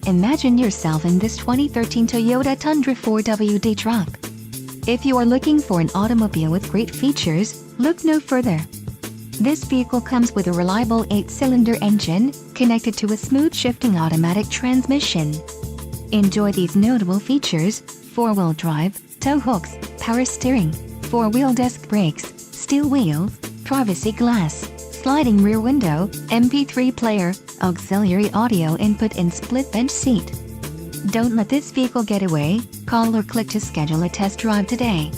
Imagine yourself in this 2013 Toyota Tundra 4WD truck. If you are looking for an automobile with great features, look no further. This vehicle comes with a reliable 8-cylinder engine, connected to a smooth shifting automatic transmission. Enjoy these notable features: 4-wheel drive, tow hooks, power steering, 4-wheel disc brakes, steel wheels, privacy glass, sliding rear window, MP3 player, auxiliary audio input and split bench seat. Don't let this vehicle get away. Call or click to schedule a test drive today.